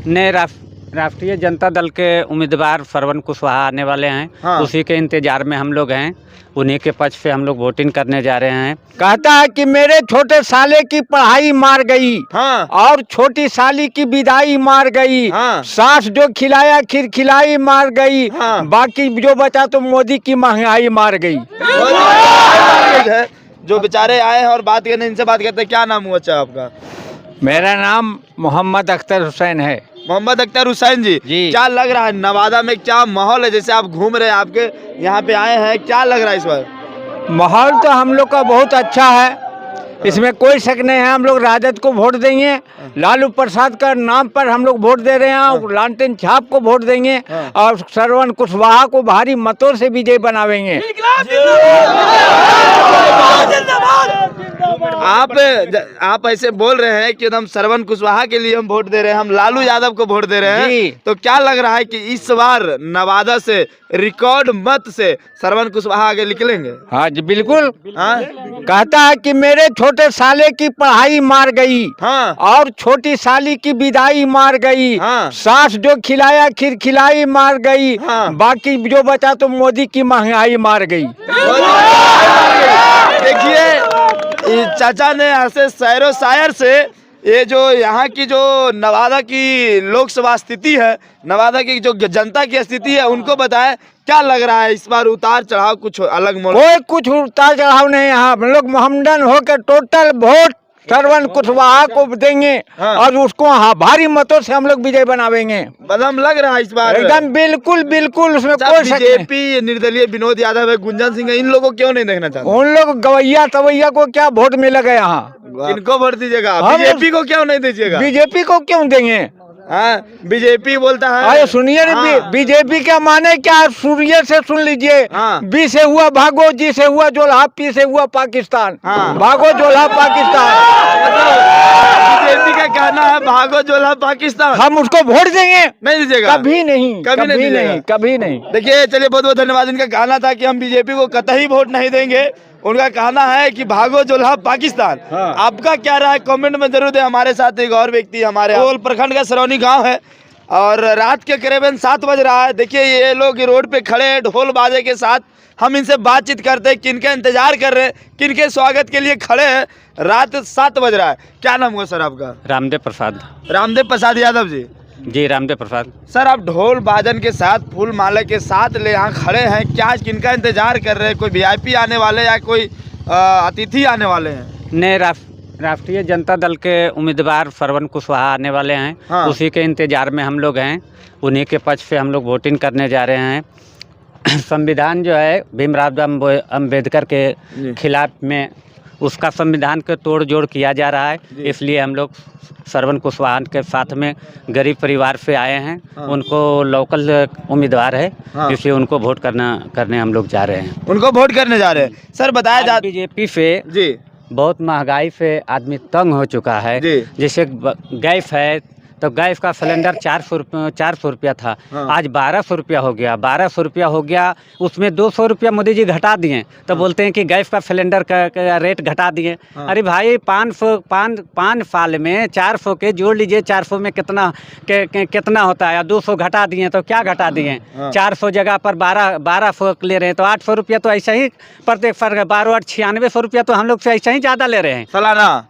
नए राष्ट्रीय जनता दल के उम्मीदवार श्रवण कुशवाहा आने वाले हैं। हाँ। उसी के इंतजार में हम लोग हैं। उन्हीं के पक्ष पे हम लोग वोटिंग करने जा रहे हैं। कहता है कि मेरे छोटे साले की पढ़ाई मार गई, हाँ। और छोटी साली की विदाई मार गई, हाँ। सास जो खिलाया खीर खिलाई मार गई, हाँ। बाकी जो बचा तो मोदी की महंगाई मार गई। जो बेचारे आए हैं और बात करने, इनसे बात करते हैं। क्या नाम हुआ अच्छा आपका? मेरा नाम मोहम्मद अख्तर हुसैन है। मोहम्मद अख्तर हुसैन जी, जी। क्या लग रहा है नवादा में, क्या माहौल है? जैसे आप घूम रहे हैं, आपके यहाँ पे आए हैं, क्या लग रहा है इस बार? माहौल तो हम लोग का बहुत अच्छा है, इसमें कोई शक नहीं है। हम लोग राजद को वोट देंगे, लालू प्रसाद का नाम पर हम लोग वोट दे रहे हैं, लालटेन छाप को वोट देंगे, और श्रवण कुशवाहा को भारी मतों से विजयी बनावेंगे। आप ऐसे बोल रहे हैं कि हम श्रवण कुशवाहा के लिए हम वोट दे रहे हैं, हम लालू यादव को वोट दे रहे हैं, तो क्या लग रहा है कि इस बार नवादा से रिकॉर्ड मत से श्रवण कुशवाहा आगे निकलेंगे? हाँ जी बिल्कुल। हाँ। कहता है कि मेरे छोटे साले की पढ़ाई मार गई, हाँ। और छोटी साली की विदाई मार गई, हाँ। सास जो खिलाया खीर खिलाई मार गई, हाँ। बाकी जो बचा तो मोदी की महंगाई मार गई। देखिए, चाचा ने ऐसे शायरो शायर से ये जो यहाँ की जो नवादा की लोकसभा स्थिति है, नवादा की जो जनता की स्थिति है, उनको बताएं क्या लग रहा है इस बार उतार चढ़ाव कुछ अलग मोड़? कोई कुछ उतार चढ़ाव नहीं। यहाँ हम लोग मोहम्मदन होकर टोटल वोट श्रवण कुशवाहा को देंगे, हाँ। और उसको भारी मतों से हम लोग विजय बनावेंगे। बदम लग रहा है इस बार एकदम बिल्कुल बिल्कुल, उसमें कोई शक नहीं। बीजेपी, निर्दलीय विनोद यादव है, गुंजन सिंह है, इन लोगों को क्यों नहीं देखना चाहते? उन लोग गवैया तवैया को क्या वोट मिलेगा यहाँ? इनको वोट दीजिएगा, हम- बीजेपी को क्यों नहीं दीजिएगा? बीजेपी को क्यों देंगे? हाँ, बीजेपी बोलता है। अरे सुनिए ना, हाँ। बीजेपी क्या माने क्या? सूर्य से सुन लीजिए। हाँ। बी से हुआ भागो, जी से हुआ जोल्हा, पी से हुआ पाकिस्तान। हाँ। भागो जोल्हा पाकिस्तान। बीजेपी का कहना है भागो जोल्हा पाकिस्तान। हम उसको वोट देंगे? नहीं दीजिएगा? कभी नहीं, कभी नहीं दीजिएगा? कभी नहीं। देखिए, चलिए, बहुत बहुत धन्यवाद। इनका कहना था कि हम बीजेपी को कतई वोट नहीं देंगे। उनका कहना है कि भागो जोल्हा पाकिस्तान। हाँ। आपका क्या राय है कमेंट में जरूर दें। हमारे साथ एक और व्यक्ति, हमारे ओल प्रखंड का सरौनी गांव है, और रात के करीबन 7 बज रहा है। देखिए, ये लोग रोड पे खड़े हैं ढोल बाजे के साथ। हम इनसे बातचीत करते हैं, किनका इंतजार कर रहे हैं, किनके स्वागत के लिए खड़े हैं। रात 7 बज रहा है। क्या नाम हुआ सर आपका? रामदेव प्रसाद। रामदेव प्रसाद यादव जी। जी, रामदेव प्रसाद। सर, आप ढोल बाजन के साथ, फूल माला के साथ ले यहाँ खड़े हैं, क्या किनका इंतजार कर रहे हैं? कोई वीआईपी आने वाले या कोई अतिथि आने वाले हैं? नए राष्ट्रीय जनता दल के उम्मीदवार श्रवण कुशवाहा आने वाले हैं। हाँ। उसी के इंतजार में हम लोग हैं। उन्हीं के पक्ष पे हम लोग वोटिंग करने जा रहे हैं। संविधान जो है भीमराव अम्बेडकर के खिलाफ में, उसका संविधान के तोड़ जोड़ किया जा रहा है, इसलिए हम लोग श्रवण कुशवाहा के साथ में गरीब परिवार से आए हैं। हाँ। उनको लोकल उम्मीदवार है, हाँ। इसलिए उनको वोट करने हम लोग जा रहे हैं। उनको वोट करने जा रहे हैं। सर, बताया जा बीजेपी से जी। बहुत महंगाई से आदमी तंग हो चुका है। जी। जैसे गैस है, तो गैस का सिलेंडर 400 रुपया था। हाँ। आज 1200 रुपया हो गया। 1200 रुपया हो गया, उसमें 200 रुपया मोदी जी घटा दिए। तो बोलते हैं कि गैस का सिलेंडर का रेट घटा दिए। हाँ। अरे भाई, 5 साल में 400 के जोड़ लीजिए, 400 में कितना होता है? 200 घटा दिए तो क्या घटा दिए? हाँ। 400 जगह पर 1200 ले रहे हैं, तो 800 रुपया तो ऐसा ही प्रत्येक फर्क। 12 और 9600 रुपया तो हम लोग से ऐसा ही ज़्यादा ले रहे हैं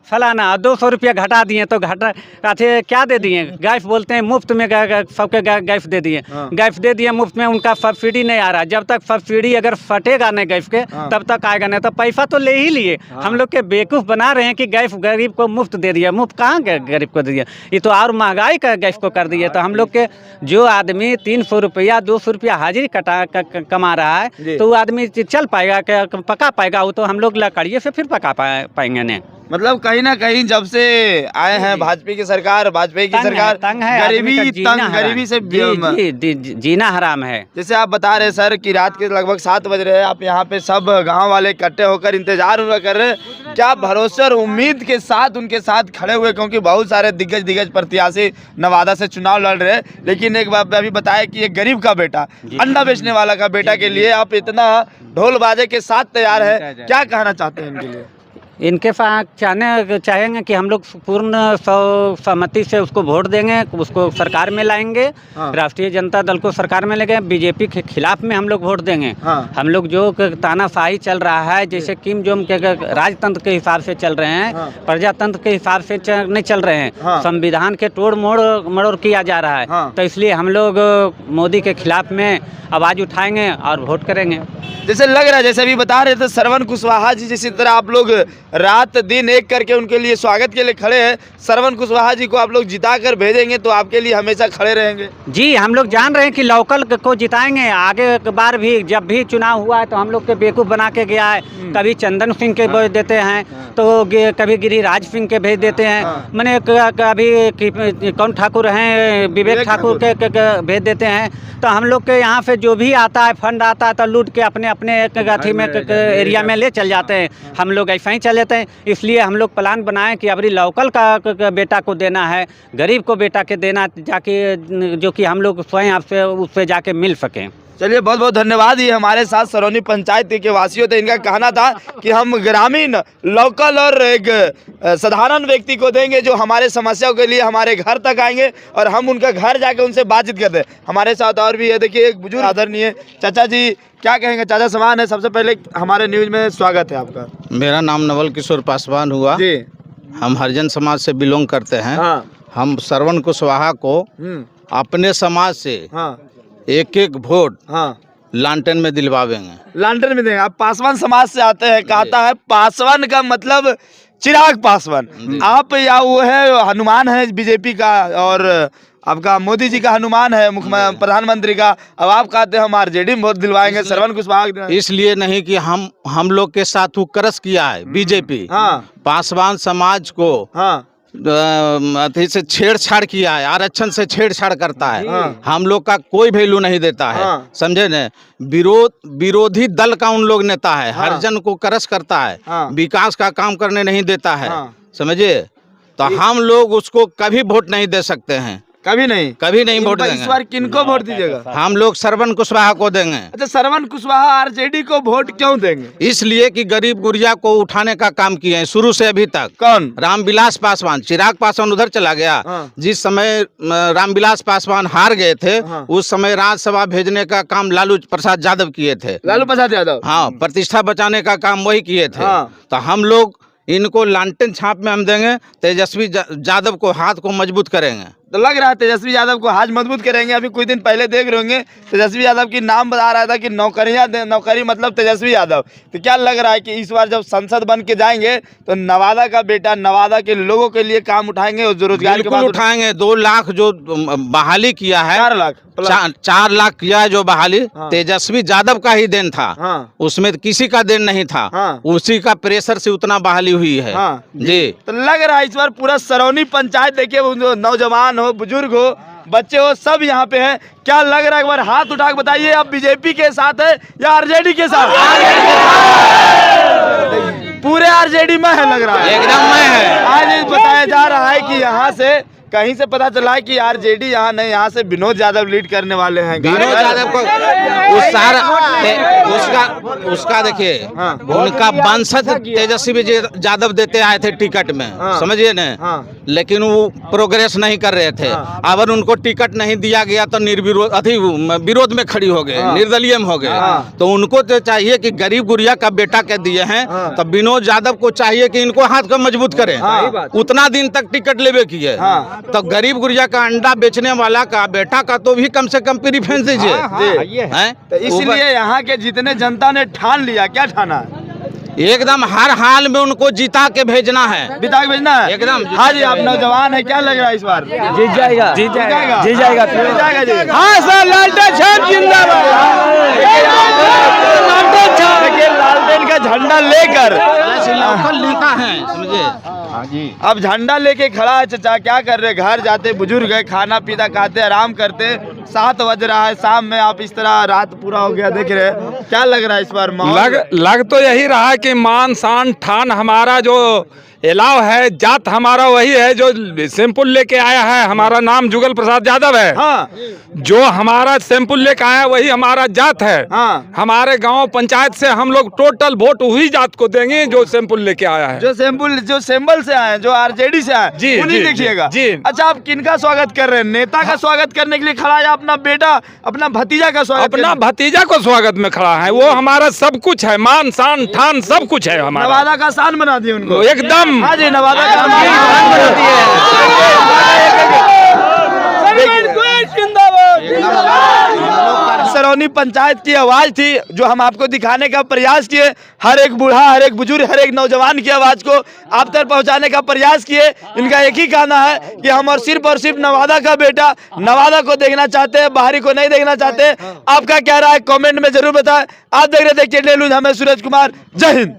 सालाना। 200 रुपया घटा दिए, तो क्या दे दिए? गैस बोलते हैं मुफ्त में, सबके गैस दे दिए। हाँ। गैस दे दिए मुफ्त में, उनका सब्सिडी नहीं आ रहा। जब तक सब्सिडी अगर फटेगा नहीं गैस के, हाँ। तब तक आएगा नहीं। तो पैसा तो ले ही लिए। हाँ। हम लोग के बेवकूफ़ बना रहे हैं कि गैस गरीब को मुफ्त दे दिया। मुफ्त कहाँ गरीब को दे दिया? ये तो और महंगाई का गैस को कर दिए। तो हम लोग के जो आदमी 300 रुपया 200 रुपया हाजिरी कमा रहा है, तो वो आदमी चल पाएगा, पका पाएगा? वो तो हम लोग लकड़िए से फिर पका पाएंगे नहीं। मतलब कहीं ना कहीं जब से आए हैं भाजपा की सरकार, तंग है, गरीबी से जीना हराम है। जैसे आप बता रहे सर कि रात के लगभग 7 बज रहे हैं, आप यहाँ पे सब गांव वाले इकट्ठे होकर इंतजार कर रहे हैं। क्या भरोसे और उम्मीद के साथ उनके साथ खड़े हुए, क्योंकि बहुत सारे दिग्गज प्रत्याशी नवादा से चुनाव लड़ रहे हैं, लेकिन एक बात अभी बताया कि एक गरीब का बेटा, अंडा बेचने वाला का बेटा के लिए आप इतना ढोल बाजे के साथ तैयार है, क्या कहना चाहते हैं इनके लिए? इनके साथ चाहेंगे कि हम लोग पूर्ण सहमति से उसको वोट देंगे, उसको सरकार में लाएंगे। हाँ। राष्ट्रीय जनता दल को सरकार में लेंगे, बीजेपी के खिलाफ में हम लोग वोट देंगे। हाँ। हम लोग जो तानाशाही चल रहा है, जैसे किम जोम के राजतंत्र के हिसाब से चल रहे हैं, हाँ। प्रजातंत्र के हिसाब से नहीं चल रहे हैं। हाँ। संविधान के तोड़ मड़ोड़ किया जा रहा है। हाँ। तो इसलिए हम लोग मोदी के खिलाफ में आवाज़ उठाएंगे और वोट करेंगे। जैसे लग रहा है, जैसे अभी बता रहे थे श्रवण कुशवाहा जी, जिसी तरह आप लोग रात दिन एक करके उनके लिए स्वागत के लिए खड़े हैं। श्रवण कुशवाहा जी को आप लोग जिता कर भेजेंगे तो आपके लिए हमेशा खड़े रहेंगे। जी, हम लोग जान रहे हैं कि लोकल को जिताएंगे। आगे बार भी जब भी चुनाव हुआ है तो हम लोग के बेवकूफ़ बना के गया है। कभी चंदन सिंह के भेज देते हैं, तो कभी गिरिराज सिंह के भेज देते हैं, मैंने कभी कौन ठाकुर हैं, विवेक ठाकुर के भेज देते हैं। तो हम लोग के यहाँ से जो भी आता है फंड आता है तो लूट के अपने अथी में एरिया में ले चल जाते हैं। हम लोग ऐसा ही चल जाते हैं। इसलिए हम लोग प्लान बनाए कि अबरी लोकल का बेटा को देना है, गरीब को बेटा के देना, जाके जो कि हम लोग स्वयं आपसे उससे जाके मिल सकें। चलिए, बहुत बहुत धन्यवाद। ये हमारे साथ सरौनी पंचायत के वासियों थे। इनका कहना था कि हम ग्रामीण, लोकल और एक साधारण व्यक्ति को देंगे जो हमारे समस्याओं के लिए हमारे घर तक आएंगे और हम उनका घर जाके उनसे बातचीत करते हैं। हमारे साथ और भी है, देखिए एक बुजुर्ग आदरणीय चाचा जी, क्या कहेंगे? चाचा समान है। सबसे पहले हमारे न्यूज में स्वागत है आपका। मेरा नाम नवल किशोर पासवान हुआ जी। हम हरिजन समाज से बिलोंग करते हैं। हाँ। हम श्रवण कुशवाहा को अपने समाज से हाँ। एक एक वोट हाँ। लालटेन में दिलवावेंगे। लालटेन में देंगे। आप पासवान समाज से आते हैं, कहता है पासवान का मतलब चिराग पासवान। आप या वो है हनुमान है बीजेपी का और आपका मोदी जी का हनुमान है मुख्यमंत्री प्रधानमंत्री का। अब आप कहते हैं हम आरजेडी में वोट दिलवाएंगे श्रवण कुशवाहा। इसलिए नहीं कि हम लोग के साथ वो करस किया है बीजेपी। हाँ। पासवान समाज को हाँ। अथी से छेड़छाड़ किया है, आरक्षण से छेड़छाड़ करता है। हाँ। हम लोग का कोई वैल्यू नहीं देता है। हाँ। समझे न? विरोधी दल का उन लोग नेता है। हाँ। हरिजन को करस करता है। हाँ। विकास का काम करने नहीं देता है। हाँ। समझे? तो हम लोग उसको कभी वोट नहीं दे सकते हैं। कभी नहीं वोट देंगे। इस बार किनको वोट दीजिएगा? हम लोग श्रवण कुशवाहा को देंगे। अच्छा, श्रवण कुशवाहा आरजेडी को वोट क्यों देंगे? इसलिए कि गरीब गुरिया को उठाने का काम किए हैं शुरू से अभी तक। कौन? रामविलास पासवान। चिराग पासवान उधर चला गया। हाँ। जिस समय रामविलास पासवान हार गए थे, हाँ। उस समय राज्यसभा भेजने का काम लालू प्रसाद यादव किए थे। लालू प्रसाद यादव। हाँ, प्रतिष्ठा बचाने का काम वही किए थे। हाँ। तो हम लोग इनको लालटेन छाप में हम देंगे, तेजस्वी यादव को हाथ को मजबूत करेंगे। तो लग रहा है तेजस्वी यादव को हाथ मजबूत करेंगे। अभी कुछ दिन पहले देख रहे होंगे तेजस्वी यादव की नाम बता रहा था कि नौकरी मतलब तेजस्वी यादव। तो क्या लग रहा है कि इस बार जब संसद बन के जाएंगे तो नवादा का बेटा नवादा के लोगों के लिए काम उठाएंगे और जो रोजगार के बाद उठाएंगे। 2 लाख जो बहाली किया है, 4 लाख 4 लाख किया है जो बहाली। हाँ। तेजस्वी यादव का ही देन था। हाँ। उसमें किसी का देन नहीं था। हाँ। उसी का प्रेशर से उतना बहाली हुई है। हाँ। जी। तो लग रहा है इस बार पूरा सरौनी पंचायत देखिए, वो नौजवान हो, बुजुर्ग हो, बच्चे हो, सब यहाँ पे है। क्या लग रहा है? एक बार हाथ उठा के बताइए, आप बीजेपी के साथ है या आरजेडी के साथ? पूरे आरजेडी में है लग रहा है। एकदम में है। आज बताया जा रहा है कि यहाँ से कहीं से पता चला है कि आरजेडी यहाँ नहीं, यहाँ से विनोद यादव लीड करने वाले हैं। विनोद यादव को उसका देखिए, हाँ। उनका वंशज तेजस्वी यादव देते आए थे टिकट में। हाँ। समझिए न? हाँ। लेकिन वो प्रोग्रेस नहीं कर रहे थे। हाँ। अगर उनको टिकट नहीं दिया गया तो विरोध में खड़ी हो गए। हाँ। निर्दलीय में हो गए। हाँ। तो उनको तो चाहिए कि गरीब गुरिया का बेटा के दिए हैं। हाँ। तो विनोद यादव को चाहिए कि इनको हाथ को मजबूत करें। हाँ। उतना दिन तक टिकट लेवे किए। हाँ। तो गरीब गुरिया का अंडा बेचने वाला का बेटा का तो भी कम से कम प्रीफरेंस दीजिए। हैं? तो इसलिए यहाँ के जितने जनता ने ठान लिया, क्या ठाना है? एकदम हर हाल में उनको जिता के भेजना है। बिता के भेजना है एकदम। हाँ जी, आप नौजवान है, क्या लग रहा है इस बार? जीत जाएगा। जीत जाएगा जी। हाँ सर, लालटेन छाप जिंदाबाद। देखिए लालटेन का झंडा लेकर लिखा है, समझे? अब झंडा लेके खड़ा है चचा। क्या कर रहे? घर जाते, बुजुर्ग है, खाना पीना खाते, आराम करते। 7 बज रहा है शाम में, आप इस तरह रात पूरा हो गया देख रहे। क्या लग रहा है इस बार माहौल? लग तो यही रहा है कि मान शान ठान हमारा जो अलाव है, जात हमारा वही है जो सैंपल लेके आया है। हमारा नाम जुगल प्रसाद यादव है। हाँ जो हमारा सैंपल लेके आया वही हमारा जात है। हाँ। हमारे गांव पंचायत से हम लोग टोटल वोट वही जात को देंगे जो सैंपल लेके आया है। जो सैंपल से आए, जो आरजेडी से आए, जी, उन्हीं जी, देखिएगा। जी। अच्छा, आप किनका स्वागत कर रहे हैं? नेता का स्वागत करने के लिए खड़ा है या अपना बेटा, अपना भतीजा का स्वागत? अपना भतीजा को स्वागत में खड़ा है। वो हमारा सब कुछ है, मान शान ठान सब कुछ है हमारा। नवादा का शान बना दिए उनको एकदम। हाँ जी, नवादा का शान बना दिए। सरौनी पंचायत की आवाज थी जो हम आपको दिखाने का प्रयास किए। हर एक बूढ़ा, हर एक बुजुर्ग, हर एक नौजवान की आवाज को आप तक पहुंचाने का प्रयास किए। इनका एक ही कहना है कि हम और सिर्फ नवादा का बेटा नवादा को देखना चाहते हैं, बाहरी को नहीं देखना चाहते। आपका क्या राय है कमेंट में जरूर बताएं। आप देख रहे थे केटीएन न्यूज़, हमें सूरज कुमार। जय हिंद।